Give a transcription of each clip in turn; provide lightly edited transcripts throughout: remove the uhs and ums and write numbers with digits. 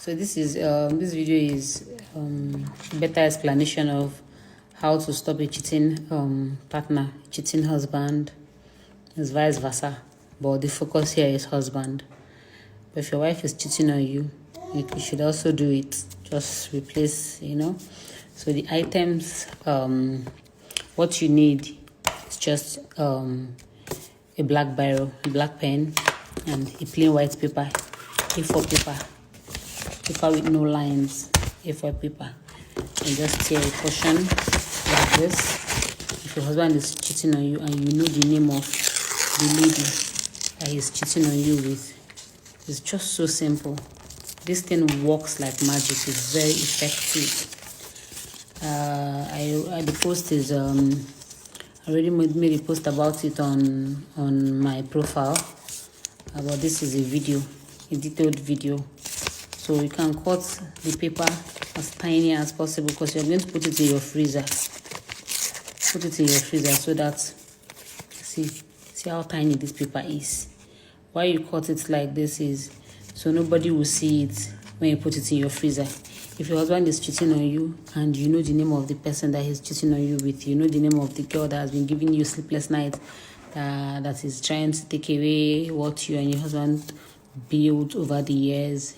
So this video is better explanation of how to stop a cheating partner, cheating husband. It's vice versa, but the focus here is husband. But if your wife is cheating on you, you should also do it. Just replace, So the items, what you need is just a black biro, a black pen, and a plain white paper, A4 paper with no lines, A4 paper. And just tear a portion like this. If your husband is cheating on you and you know the name of the lady that he's cheating on you with, it's just so simple. This thing works like magic. It's very effective. The post is I already made a post about it on my profile. But this is a video, a detailed video. So you can cut the paper as tiny as possible because you're going to put it in your freezer. Put it in your freezer so that see how tiny this paper is. Why you cut it like this is so nobody will see it when you put it in your freezer. If your husband is cheating on you and you know the name of the person that he's cheating on you with, you know the name of the girl that has been giving you sleepless nights, that is trying to take away what you and your husband built over the years,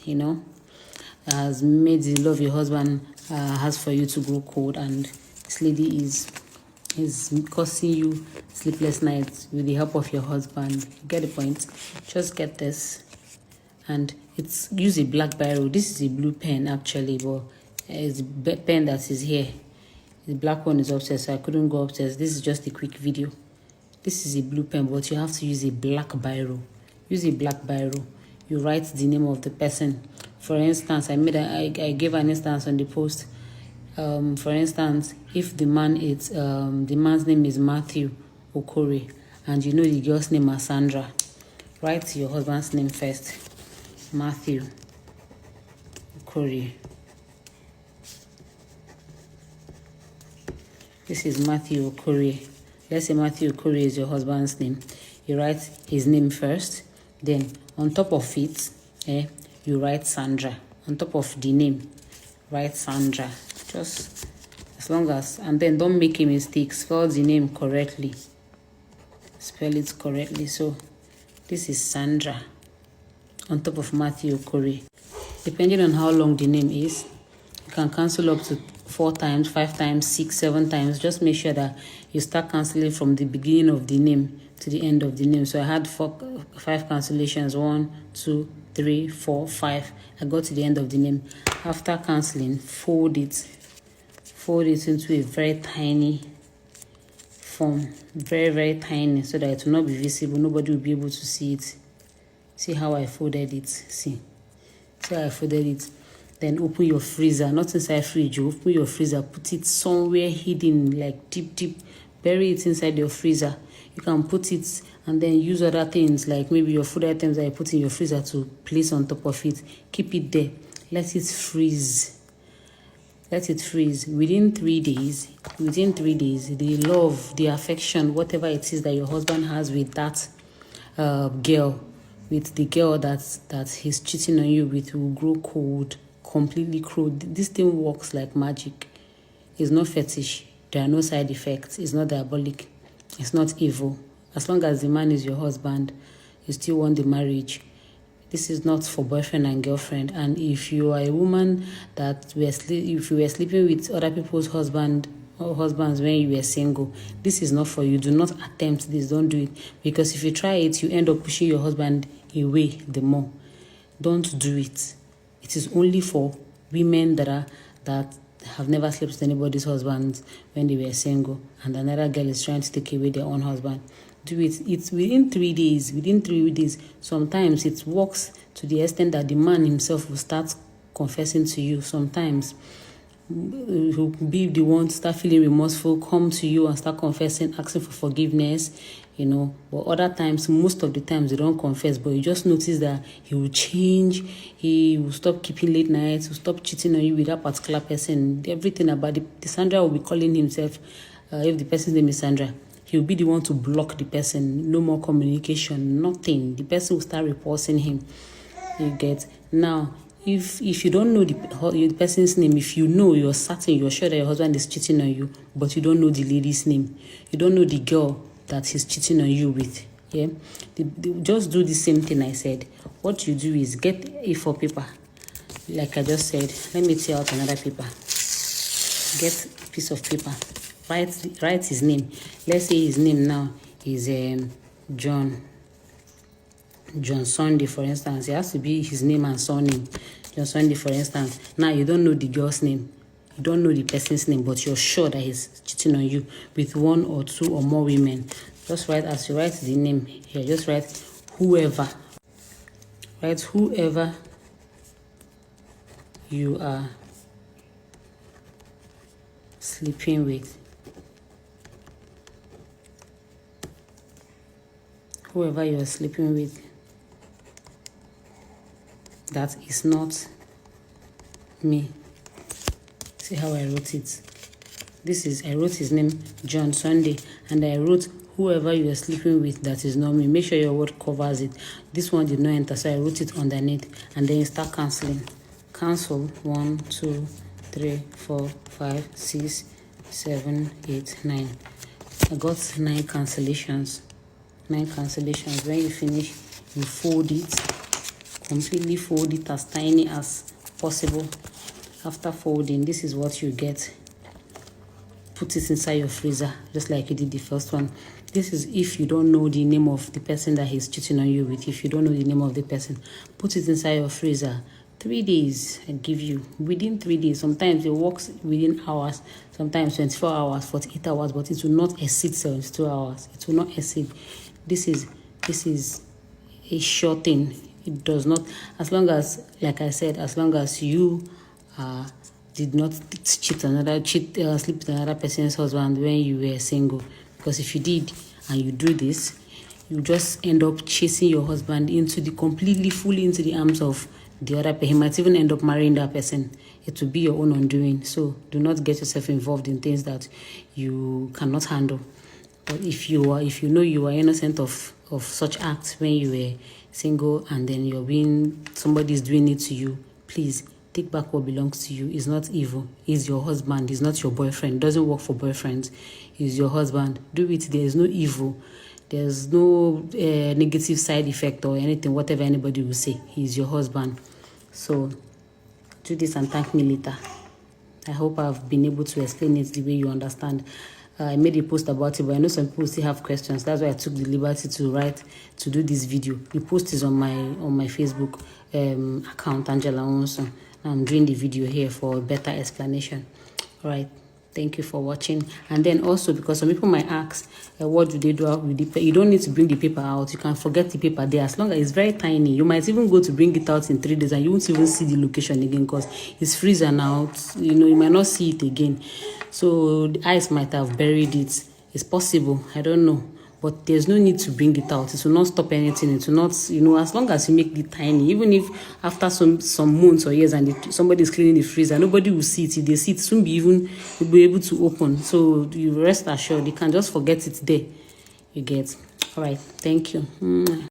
has made the love your husband has for you to grow cold, and this lady is causing you sleepless nights with the help of your husband. You get the point? Just get this. And use a black biro. This is a blue pen actually, but it's a pen that is here. The black one is upstairs, so I couldn't go upstairs. This is just a quick video. This is a blue pen, but you have to use a black biro. Use a black biro. You write the name of the person. For instance, I gave an instance on the post. For instance, if the man's name is Matthew Okore, and you know the girl's name is Sandra, write your husband's name first. Matthew Okore. This is Matthew Okore. Let's say Matthew Okore is your husband's name. You write his name first. Then on top of it, you write Sandra. On top of the name, write Sandra. Just as long as, and then don't make a mistake. Spell the name correctly. Spell it correctly. So this is Sandra on top of Matthew Okore. Depending on how long the name is, you can cancel up to 4 times, 5 times, 6, 7 times. Just make sure that you start canceling from the beginning of the name to the end of the name. So I had 5 cancellations. 1, 2, 3, 4, 5. I got to the end of the name. After canceling, fold it into a very tiny form. Very, very tiny, so that it will not be visible. Nobody will be able to see it. See how I folded it. See how I folded it. Then open your freezer, not inside fridge. You open your freezer, put it somewhere hidden, like deep. Bury it inside your freezer. You can put it and then use other things like maybe your food items that you put in your freezer to place on top of it. Keep it there. Let it freeze. Let it freeze. Within 3 days, the love, the affection, whatever it is that your husband has with that girl, with the girl that he's cheating on you with, will grow cold, completely cold. This thing works like magic. It's not fetish. There are no side effects. It's not diabolic. It's not evil. As long as the man is your husband, you still want the marriage. This is not for boyfriend and girlfriend. And if you are a woman if you were sleeping with other people's husbands when you were single, this is not for you. Do not attempt this. Don't do it. Because if you try it, you end up pushing your husband away the more. Don't do it. It is only for women that have never slept with anybody's husband when they were single, and another girl is trying to take away their own husband. Do it. It's within 3 days. Within 3 days, sometimes it works to the extent that the man himself will start confessing to you. Sometimes he'll be the one to start feeling remorseful, come to you and start confessing, asking for forgiveness, But other times, most of the times, they don't confess, but you just notice that he will change, he will stop keeping late nights, he will stop cheating on you with that particular person. Everything about the Sandra will be calling himself, if the person's name is Sandra, he'll be the one to block the person. No more communication, nothing. The person will start repulsing him. You get? Now, if you don't know the person's name, if you know, you're certain, you're sure that your husband is cheating on you, but you don't know the lady's name, you don't know the girl that he's cheating on you with, yeah, just do the same thing I said. What you do is get A4 paper, like I just said. Let me tear out another paper. Get a piece of paper, write his name. Let's say his name now is John Sunday, for instance. It has to be his name and surname. John Sunday, for instance. Now you don't know the girl's name, you don't know the person's name, but you're sure that he's cheating on you with one or two or more women. Just write, as you write the name here, just write whoever. Write whoever you are sleeping with. Whoever you are sleeping with that is not me. See how I wrote it? I wrote his name, John Sunday, and I wrote whoever you are sleeping with that is not me. Make sure your word covers it. This one did not enter, so I wrote it underneath, and then you start cancelling. Cancel 1, 2, 3, 4, 5, 6, 7, 8, 9. I got 9 cancellations. 9 cancellations. When you finish, you fold it, completely fold it as tiny as possible. After folding, this is what you get. Put it inside your freezer, just like you did the first one. This is if you don't know the name of the person that he's cheating on you with. If you don't know the name of the person, put it inside your freezer. 3 days, I give you. Within 3 days. Sometimes it works within hours, sometimes 24 hours, 48 hours, but it will not exceed 72 hours. It will not exceed. This is a sure thing. It does not, as long as, like I said, as long as you did not sleep with another person's husband when you were single. Because if you did and you do this, you just end up chasing your husband fully into the arms of the other person. He might even end up marrying that person. It will be your own undoing. So do not get yourself involved in things that you cannot handle. But if you know you are innocent of such acts when you were single, and then somebody's doing it to you, please take back what belongs to you. It's not evil. It's your husband. It's not your boyfriend. It doesn't work for boyfriends. It's your husband. Do it. There is no evil. There's no negative side effect or anything, whatever anybody will say. He's your husband. So do this and thank me later. I hope I've been able to explain it the way you understand. I made a post about it, but I know some people still have questions. That's why I took the liberty to do this video. The post is on my Facebook account, Angela Onson. I'm doing the video here for a better explanation. All right. Thank you for watching. And then also, because some people might ask, what do they do with the paper? You don't need to bring the paper out. You can forget the paper there, as long as it's very tiny. You might even go to bring it out in 3 days and you won't even see the location again, because it's freezing out. You might not see it again. So the ice might have buried it. It's possible. I don't know. But there's no need to bring it out. It will not stop anything. It will not, as long as you make it tiny, even if after some months or years and somebody is cleaning the freezer, nobody will see it. If they see it, soon will be able to open. So you rest assured, you can just forget it there. You get. All right. Thank you.